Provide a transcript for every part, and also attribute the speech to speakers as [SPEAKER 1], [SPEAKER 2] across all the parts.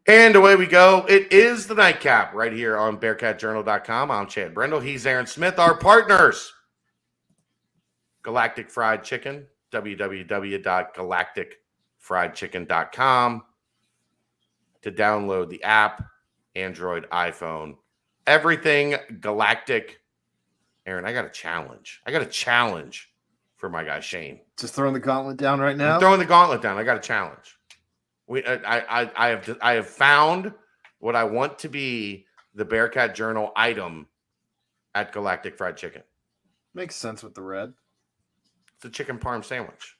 [SPEAKER 1] And away we go. It is the Nightcap right here on BearcatJournal.com. I'm Chad Brendel. He's Aaron Smith. Our partners, Galactic Fried Chicken, www.galacticfriedchicken.com. To download the app, Android, iPhone, everything Galactic. Aaron, I got a challenge. For my guy Shane.
[SPEAKER 2] Just throwing the gauntlet down right now?
[SPEAKER 1] I'm throwing the gauntlet down. I got a challenge. I have found what I want to be the Bearcat Journal item at Galactic Fried Chicken.
[SPEAKER 2] Makes sense with the red.
[SPEAKER 1] It's a chicken parm sandwich.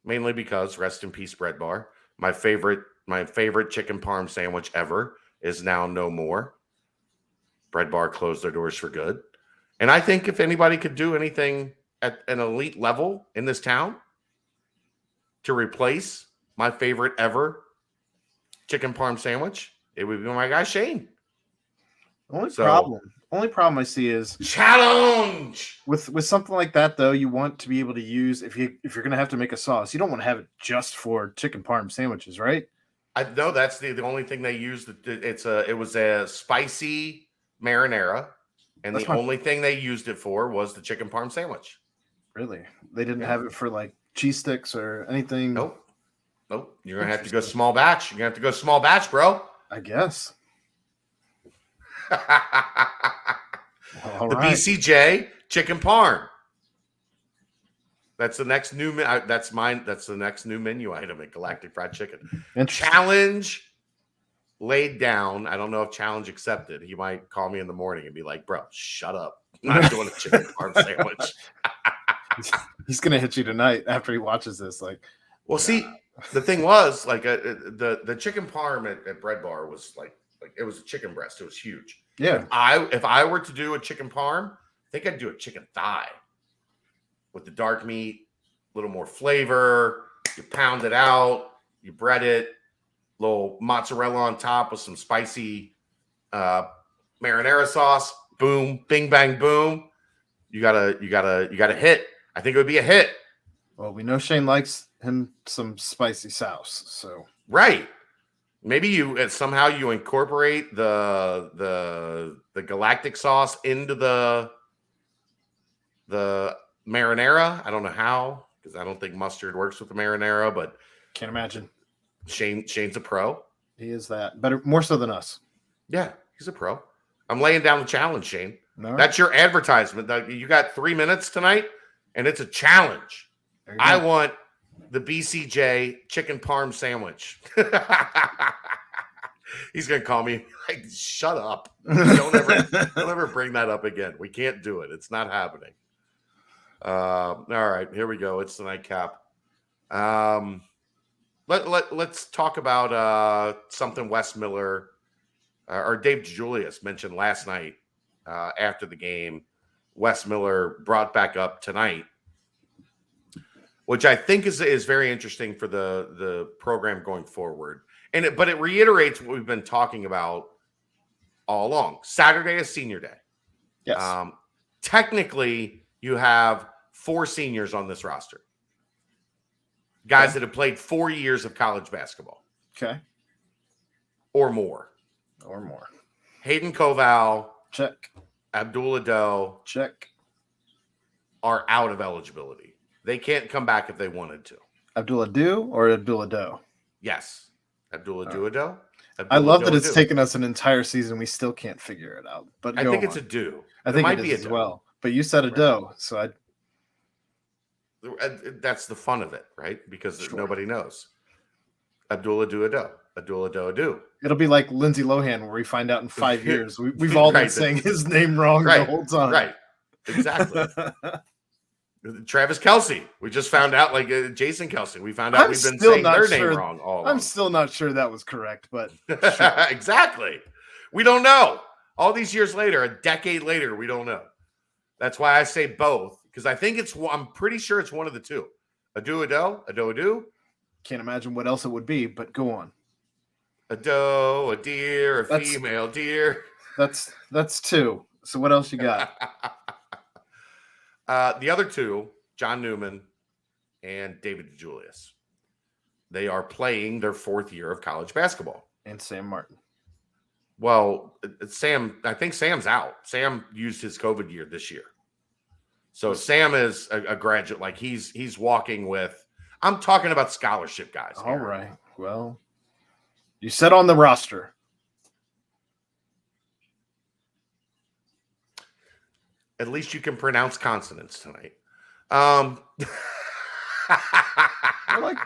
[SPEAKER 1] Mainly because, rest in peace, Bread Bar. My favorite chicken parm sandwich ever is now no more. Bread Bar closed their doors for good. And I think if anybody could do anything at an elite level in this town to replace my favorite ever chicken parm sandwich, it would be my guy Shane.
[SPEAKER 2] Only problem I see is
[SPEAKER 1] challenge
[SPEAKER 2] with something like that though. You want to be able to use if you're going to have to make a sauce, you don't want to have it just for chicken parm sandwiches, right?
[SPEAKER 1] I know that's the only thing they used. It was a spicy marinara, and the only thing they used it for was the chicken parm sandwich.
[SPEAKER 2] Really? They didn't have it for like cheese sticks or anything?
[SPEAKER 1] Nope. You're gonna have to go small batch. You're gonna have to go small batch, bro.
[SPEAKER 2] I guess.
[SPEAKER 1] The BCJ chicken parm. That's the next new. That's mine. That's the next new menu item at Galactic Fried Chicken. Challenge laid down. I don't know if challenge accepted. He might call me in the morning and be like, "Bro, shut up. I'm not doing a chicken parm sandwich."
[SPEAKER 2] He's gonna hit you tonight after he watches this. Like,
[SPEAKER 1] well, see, the thing was like the chicken parm at Bread Bar was like it was a chicken breast. It was huge.
[SPEAKER 2] Yeah.
[SPEAKER 1] If I were to do a chicken parm, I think I'd do a chicken thigh with the dark meat, a little more flavor. You pound it out, you bread it, little mozzarella on top with some spicy marinara sauce. Boom, bing, bang, boom. You got a hit. I think it would be a hit.
[SPEAKER 2] Well, we know Shane likes him some spicy sauce, so
[SPEAKER 1] right. Maybe you somehow you incorporate the Galactic sauce into the marinara. I don't know how, because I don't think mustard works with the marinara, but
[SPEAKER 2] can't imagine.
[SPEAKER 1] Shane's a pro.
[SPEAKER 2] He is that. Better, more so than us.
[SPEAKER 1] Yeah, he's a pro. I'm laying down the challenge, Shane.
[SPEAKER 2] No.
[SPEAKER 1] That's your advertisement. You got 3 minutes tonight, and it's a challenge. I want the BCJ chicken parm sandwich. He's gonna call me like, "Shut up! Don't ever bring that up again. We can't do it. It's not happening." All right, here we go. It's the Nightcap. Let's talk about something Wes Miller or Dave Julius mentioned last night after the game. Wes Miller brought back up tonight, which I think is very interesting for the program going forward. But it reiterates what we've been talking about all along. Saturday is senior day.
[SPEAKER 2] Yes.
[SPEAKER 1] Technically, you have 4 seniors on this roster. Guys that have played 4 years of college basketball.
[SPEAKER 2] Okay.
[SPEAKER 1] Or more. Hayden Koval.
[SPEAKER 2] Check.
[SPEAKER 1] Abdul Ado.
[SPEAKER 2] Check.
[SPEAKER 1] Are out of eligibility. They can't come back if they wanted to.
[SPEAKER 2] Abdul Ado or Abdul Ado?
[SPEAKER 1] Yes. Abdul Ado.
[SPEAKER 2] I love that it's taken us an entire season. We still can't figure it out. But
[SPEAKER 1] I think it's a do.
[SPEAKER 2] I think it might be as well. But you said Ado, so
[SPEAKER 1] that's the fun of it, right? Because nobody knows. Abdul Ado.
[SPEAKER 2] It'll be like Lindsay Lohan, where we find out in 5 years. We've all been saying his name wrong the whole time.
[SPEAKER 1] Right. Exactly. Travis Kelce. We just found out, like Jason Kelce. We found out we've been saying their name wrong all along.
[SPEAKER 2] I'm still not sure that was correct, but
[SPEAKER 1] exactly. We don't know. All these years later, a decade later, we don't know. That's why I say both, because I think I'm pretty sure it's one of the two. Ado.
[SPEAKER 2] Can't imagine what else it would be, but go on.
[SPEAKER 1] A doe, a deer, female deer.
[SPEAKER 2] That's 2. So what else you got?
[SPEAKER 1] The other 2, John Newman and David DeJulius. They are playing their 4th year of college basketball.
[SPEAKER 2] And Sam Martin.
[SPEAKER 1] Well, I think Sam's out. Sam used his COVID year this year. So Sam is a graduate. Like he's walking with, I'm talking about scholarship guys.
[SPEAKER 2] All right. Well, you said on the roster.
[SPEAKER 1] At least you can pronounce consonants tonight.
[SPEAKER 2] We're like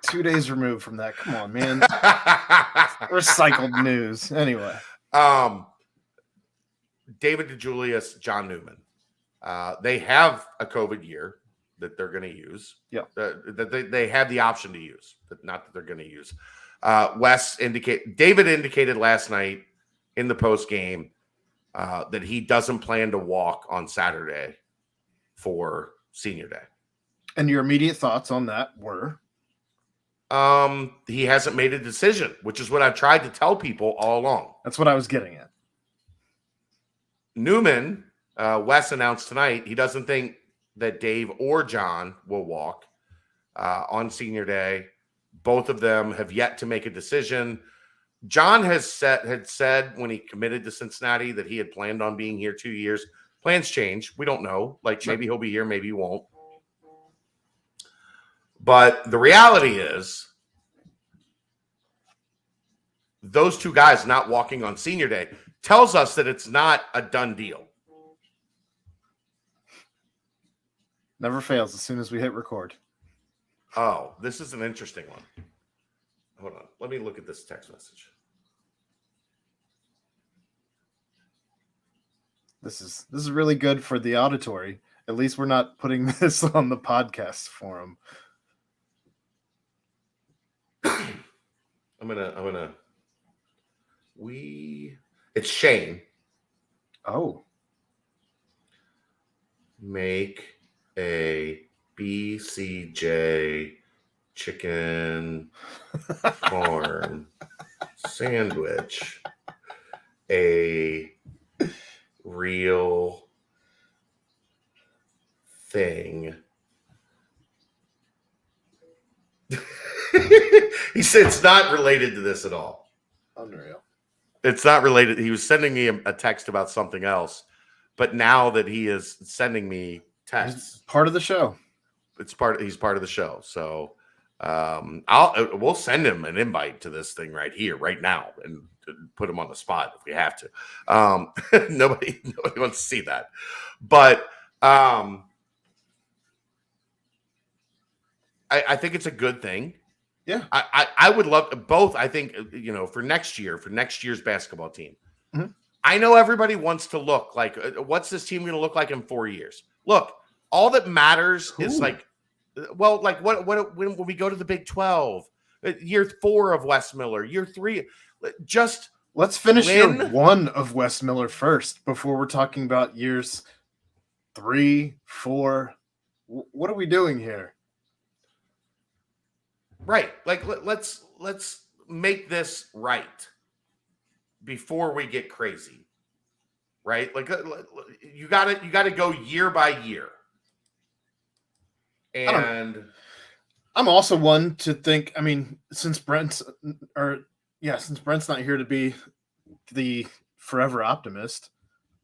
[SPEAKER 2] 2 days removed from that. Come on, man. Recycled news. Anyway.
[SPEAKER 1] David DeJulius, John Newman. They have a COVID year that they're going to use.
[SPEAKER 2] Yeah.
[SPEAKER 1] That they have the option to use, but not that they're going to use. David indicated last night in the post game that he doesn't plan to walk on Saturday for senior day.
[SPEAKER 2] And your immediate thoughts on that were?
[SPEAKER 1] He hasn't made a decision, which is what I've tried to tell people all along.
[SPEAKER 2] That's what I was getting at.
[SPEAKER 1] Newman, Wes announced tonight, he doesn't think that Dave or John will walk on senior day. Both of them have yet to make a decision. John had said when he committed to Cincinnati that he had planned on being here 2 years. Plans change. We don't know. Like maybe he'll be here, maybe he won't. But the reality is those two guys not walking on senior day tells us that it's not a done deal.
[SPEAKER 2] Never fails as soon as we hit record.
[SPEAKER 1] Oh, this is an interesting one. Hold on. Let me look at this text message.
[SPEAKER 2] This is really good for the auditory. At least we're not putting this on the podcast forum.
[SPEAKER 1] It's Shane.
[SPEAKER 2] Oh.
[SPEAKER 1] Make a BCJ chicken parm sandwich a real thing. He said it's not related to this at all.
[SPEAKER 2] Unreal.
[SPEAKER 1] It's not related. He was sending me a text about something else, but now that he is sending me texts,
[SPEAKER 2] He's part of the show.
[SPEAKER 1] He's part of the show. So we'll send him an invite to this thing right here, right now, and put him on the spot if we have to. Nobody wants to see that, but I think it's a good thing.
[SPEAKER 2] Yeah,
[SPEAKER 1] I would love both. I think for next year's basketball team.
[SPEAKER 2] Mm-hmm.
[SPEAKER 1] I know everybody wants to look like what's this team going to look like in 4 years? Look, all that matters is when we go to the Big 12, year 4 of Wes Miller, year 3, just
[SPEAKER 2] let's finish year 1 of Wes Miller first before we're talking about years 3, 4. What are we doing here?
[SPEAKER 1] Right. Like let's make this right before we get crazy. Right? Like you got to go year by year. And
[SPEAKER 2] I'm also one to think, I mean, since Brent's not here to be the forever optimist,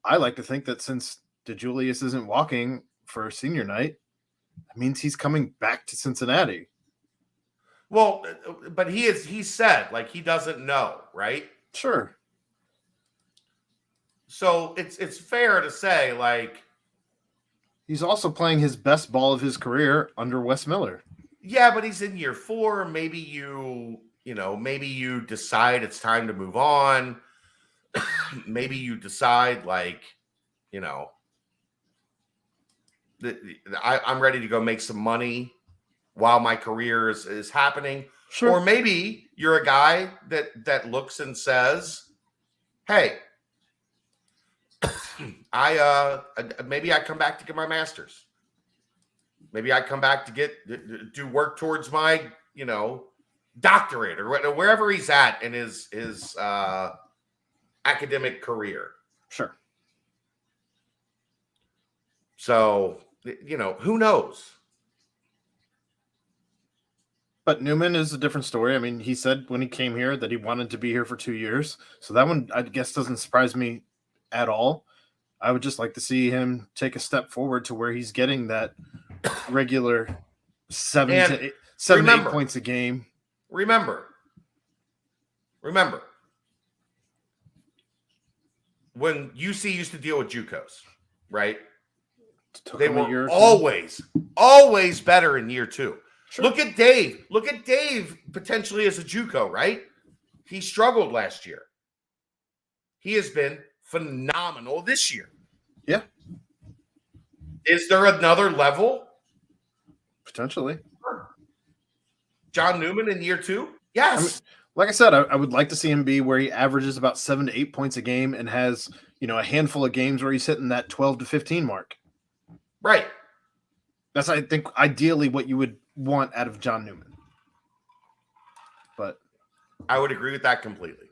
[SPEAKER 2] I like to think that since DeJulius isn't walking for senior night, that means he's coming back to Cincinnati.
[SPEAKER 1] Well, but he said like he doesn't know, right?
[SPEAKER 2] Sure.
[SPEAKER 1] So it's fair to say like
[SPEAKER 2] he's also playing his best ball of his career under Wes Miller.
[SPEAKER 1] Yeah, but he's in year 4. Maybe maybe you decide it's time to move on. Maybe you decide I'm ready to go make some money while my career is happening.
[SPEAKER 2] Sure.
[SPEAKER 1] Or maybe you're a guy that looks and says, hey, maybe I come back to get my master's. Maybe I come back to do work towards my, doctorate or wherever he's at in his academic career.
[SPEAKER 2] Sure.
[SPEAKER 1] So, who knows?
[SPEAKER 2] But Newman is a different story. I mean, he said when he came here that he wanted to be here for 2 years. So that one, I guess, doesn't surprise me at all. I would just like to see him take a step forward to where he's getting that regular seven
[SPEAKER 1] And
[SPEAKER 2] to eight
[SPEAKER 1] remember,
[SPEAKER 2] points a game.
[SPEAKER 1] Remember, when UC used to deal with JUCOs, right? They were always better in year 2. Sure. Look at Dave. Look at Dave potentially as a JUCO, right? He struggled last year. He has been phenomenal this year.
[SPEAKER 2] Yeah.
[SPEAKER 1] Is there another level?
[SPEAKER 2] Potentially.
[SPEAKER 1] John Newman in year 2? Yes.
[SPEAKER 2] I mean, like I said, I would like to see him be where he averages about 7 to 8 points a game and has, a handful of games where he's hitting that 12 to 15 mark.
[SPEAKER 1] Right.
[SPEAKER 2] That's, I think, ideally what you would want out of John Newman. But
[SPEAKER 1] I would agree with that completely.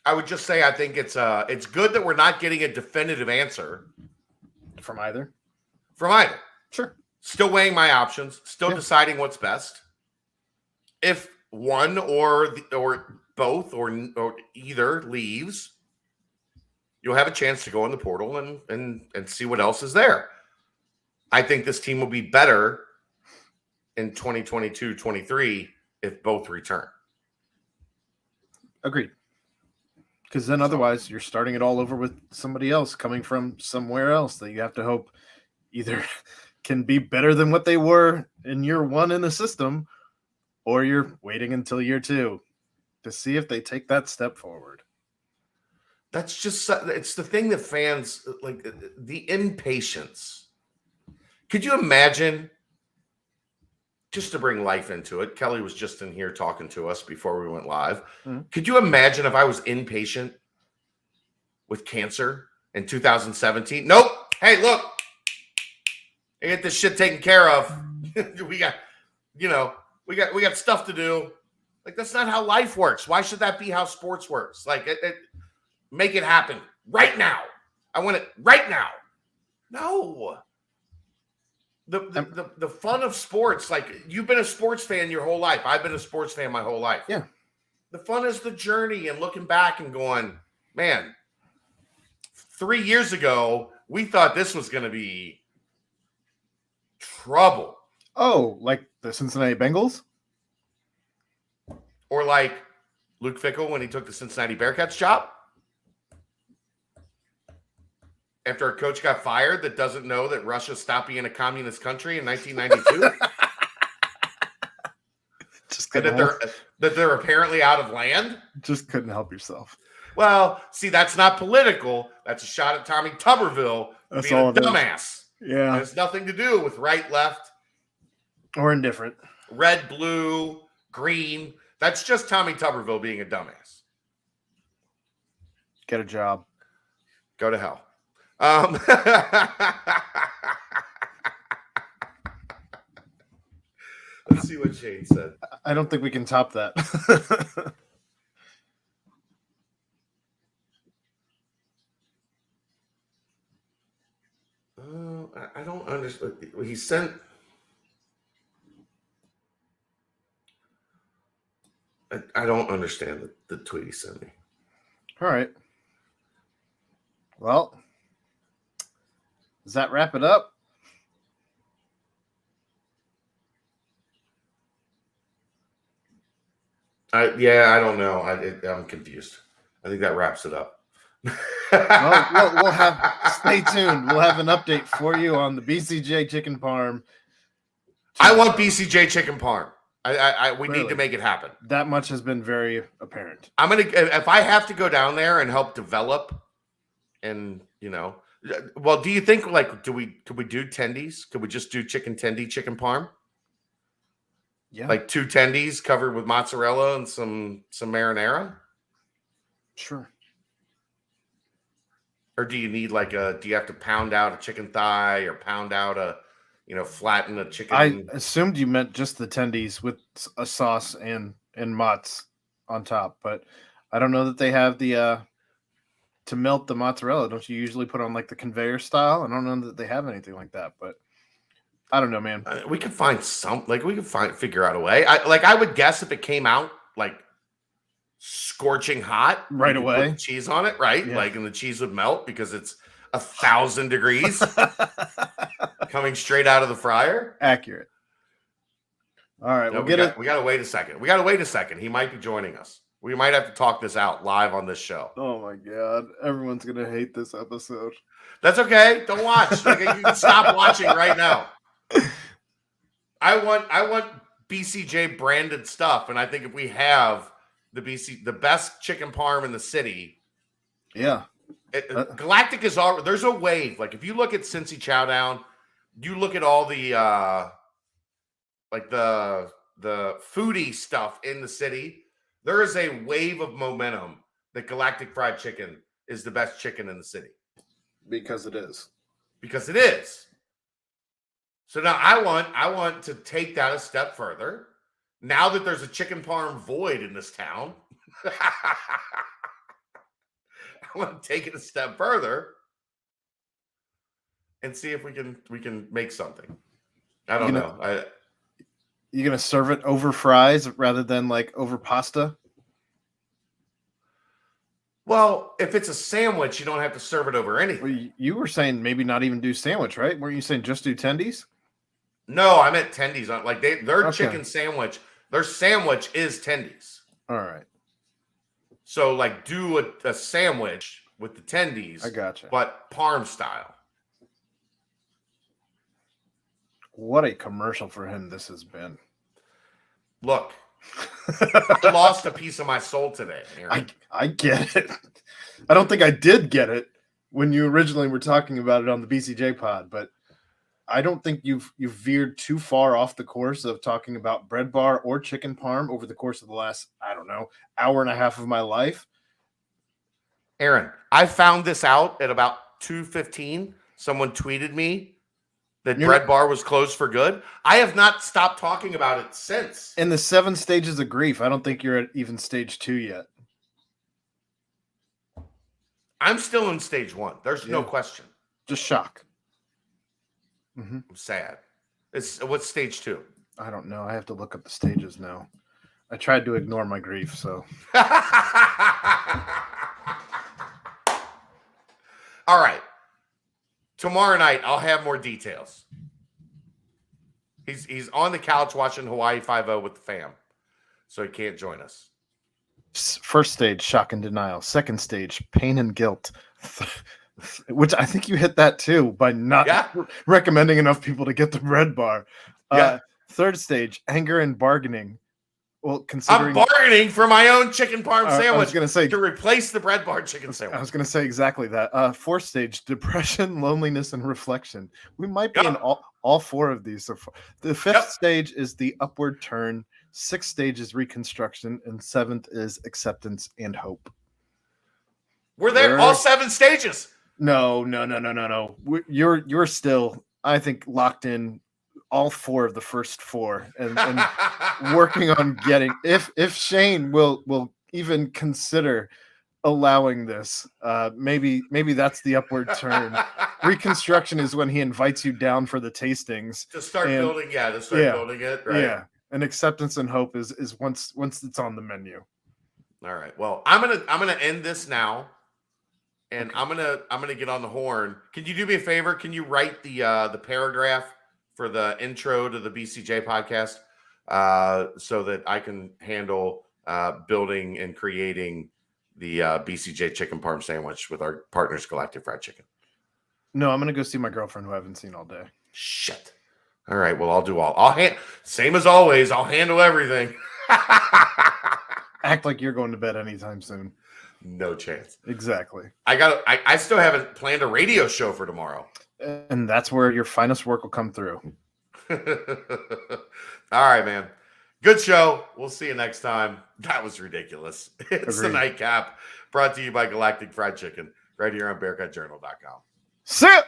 [SPEAKER 1] I would just say I think it's good that we're not getting a definitive answer
[SPEAKER 2] from either.
[SPEAKER 1] Sure. Still weighing my options, still deciding what's best. If one or both or either leaves, you'll have a chance to go in the portal and see what else is there. I think this team will be better in 2022-23 if both return.
[SPEAKER 2] Agreed. Because then otherwise you're starting it all over with somebody else coming from somewhere else that you have to hope either can be better than what they were in year 1 in the system, or you're waiting until year 2 to see if they take that step forward.
[SPEAKER 1] That's just, it's the thing that fans like, the impatience. Could you imagine, just to bring life into it, Kelly was just in here talking to us before we went live. Mm-hmm. Could you imagine if I was impatient with cancer in 2017? Nope. Hey, look, I get this shit taken care of. we got stuff to do. Like, that's not how life works. Why should that be how sports works? Like, make it happen right now. I want it right now. No. The fun of sports, like, you've been a sports fan your whole life. I've been a sports fan my whole life.
[SPEAKER 2] Yeah.
[SPEAKER 1] The fun is the journey and looking back and going, man, 3 years ago, we thought this was going to be trouble.
[SPEAKER 2] Oh, like the Cincinnati Bengals?
[SPEAKER 1] Or like Luke Fickell when he took the Cincinnati Bearcats job? After a coach got fired that doesn't know that Russia stopped being a communist country in 1992? that they're apparently out of land?
[SPEAKER 2] Just couldn't help yourself.
[SPEAKER 1] Well, see, that's not political. That's a shot at Tommy Tuberville being a dumbass.
[SPEAKER 2] Yeah.
[SPEAKER 1] It has nothing to do with right, left.
[SPEAKER 2] Or indifferent.
[SPEAKER 1] Red, blue, green. That's just Tommy Tuberville being a dumbass.
[SPEAKER 2] Get a job.
[SPEAKER 1] Go to hell. Let's see what Shane said.
[SPEAKER 2] I don't think we can top that.
[SPEAKER 1] I don't understand. He sent. I don't understand the tweet he sent me.
[SPEAKER 2] All right. Well, does that wrap it up?
[SPEAKER 1] I don't know. I'm confused. I think that wraps it up.
[SPEAKER 2] Well, we'll have. Stay tuned. We'll have an update for you on the BCJ chicken parm.
[SPEAKER 1] I want BCJ chicken parm. We need to make it happen.
[SPEAKER 2] That much has been very apparent.
[SPEAKER 1] I'm gonna, if I have to go down there and help develop, and well, do you think could we do tendies? Could we just do chicken tendy, chicken parm?
[SPEAKER 2] Yeah,
[SPEAKER 1] like 2 tendies covered with mozzarella and some marinara.
[SPEAKER 2] Sure.
[SPEAKER 1] Or do you need do you have to pound out a chicken thigh or pound out flatten a chicken?
[SPEAKER 2] I assumed you meant just the tendies with a sauce and mozz on top, but I don't know that they have the to melt the mozzarella. Don't you usually put on the conveyor style? I don't know that they have anything like that, but I don't know, man.
[SPEAKER 1] We could find figure out a way. I would guess if it came out like scorching hot
[SPEAKER 2] Right
[SPEAKER 1] you could
[SPEAKER 2] away.
[SPEAKER 1] put the cheese on it, right?
[SPEAKER 2] Yeah.
[SPEAKER 1] Like, and the cheese would melt because it's 1,000 degrees coming straight out of the fryer.
[SPEAKER 2] Accurate. All right,
[SPEAKER 1] No,
[SPEAKER 2] we got Oh my God, everyone's gonna hate this episode.
[SPEAKER 1] That's okay. Don't watch. Like, you can stop watching right now. I want BCJ branded stuff, and I think if we have the best chicken parm in the city,
[SPEAKER 2] yeah,
[SPEAKER 1] Galactic is all. There's a wave. Like, if you look at Cincy Chowdown, you look at all the like the foodie stuff in the city. There is a wave of momentum that Galactic Fried Chicken is the best chicken in the city.
[SPEAKER 2] because it is.
[SPEAKER 1] Because it is. So now I want to take that a step further. Now that there's a chicken parm void in this town, I want to take it a step further and see if we can make something. I don't know.
[SPEAKER 2] You gonna serve it over fries rather than like over pasta?
[SPEAKER 1] Well, if it's a sandwich, you don't have to serve it over anything.
[SPEAKER 2] Well, you were saying maybe not even do sandwich, right? Weren't you saying just do tendies?
[SPEAKER 1] No, I meant tendies. Like their
[SPEAKER 2] Okay.
[SPEAKER 1] chicken sandwich, their sandwich is tendies.
[SPEAKER 2] All right.
[SPEAKER 1] So like do a sandwich with the tendies.
[SPEAKER 2] I gotcha.
[SPEAKER 1] But parm style.
[SPEAKER 2] What a commercial for him this has been.
[SPEAKER 1] Look, I lost a piece of my soul today, Aaron.
[SPEAKER 2] I get it. I don't think I did get it when you originally were talking about it on the BCJ pod, but I don't think you've veered too far off the course of talking about bread bar or chicken parm over the course of the last, I don't know, hour and a half of my life.
[SPEAKER 1] Aaron, I found this out at about 2:15. Someone tweeted me that Bread Bar was closed for good. I have not stopped talking about it since.
[SPEAKER 2] In the 7 stages of grief, I don't think you're at even stage 2 yet.
[SPEAKER 1] I'm still in stage 1. There's no question.
[SPEAKER 2] Just shock.
[SPEAKER 1] I'm sad. What's stage 2?
[SPEAKER 2] I don't know. I have to look up the stages now. I tried to ignore my grief, so.
[SPEAKER 1] All right. Tomorrow night, I'll have more details. He's on the couch watching Hawaii 5-0 with the fam, so he can't join us.
[SPEAKER 2] First stage, shock and denial. Second stage, pain and guilt. Which I think you hit that too by not recommending enough people to get the bread bar. Third stage, anger and bargaining. Well, considering
[SPEAKER 1] I'm bargaining for my own chicken parm sandwich. I was
[SPEAKER 2] going to say
[SPEAKER 1] to replace the bread bar chicken sandwich.
[SPEAKER 2] I was going to say exactly that. Fourth stage, depression, loneliness, and reflection. We might be in all 4 of these so far. The 5th stage is the upward turn. 6th stage is reconstruction, and 7th is acceptance and hope.
[SPEAKER 1] We're there all 7 stages.
[SPEAKER 2] No. You're still, I think, locked in all 4 of the first 4 and working on getting if Shane will even consider allowing this, maybe that's the upward turn. Reconstruction is when he invites you down for the tastings
[SPEAKER 1] to start building building it, right?
[SPEAKER 2] Yeah, and acceptance and hope is once it's on the menu.
[SPEAKER 1] All right, well, I'm gonna end this now, and I'm gonna get on the horn. Can you do me a favor? Can you write the paragraph for the intro to the BCJ podcast, so that I can handle building and creating the BCJ chicken parm sandwich with our partners, Galactic Fried Chicken?
[SPEAKER 2] No, I'm going to go see my girlfriend who I haven't seen all day.
[SPEAKER 1] Shit. All right, well, I'll do same as always, I'll handle everything.
[SPEAKER 2] Act like you're going to bed anytime soon.
[SPEAKER 1] No chance.
[SPEAKER 2] Exactly.
[SPEAKER 1] I still haven't planned a radio show for tomorrow.
[SPEAKER 2] And that's where your finest work will come through.
[SPEAKER 1] All right, man. Good show. We'll see you next time. That was ridiculous. It's the Nightcap, brought to you by Galactic Fried Chicken, right here on BearcatJournal.com.
[SPEAKER 2] See ya!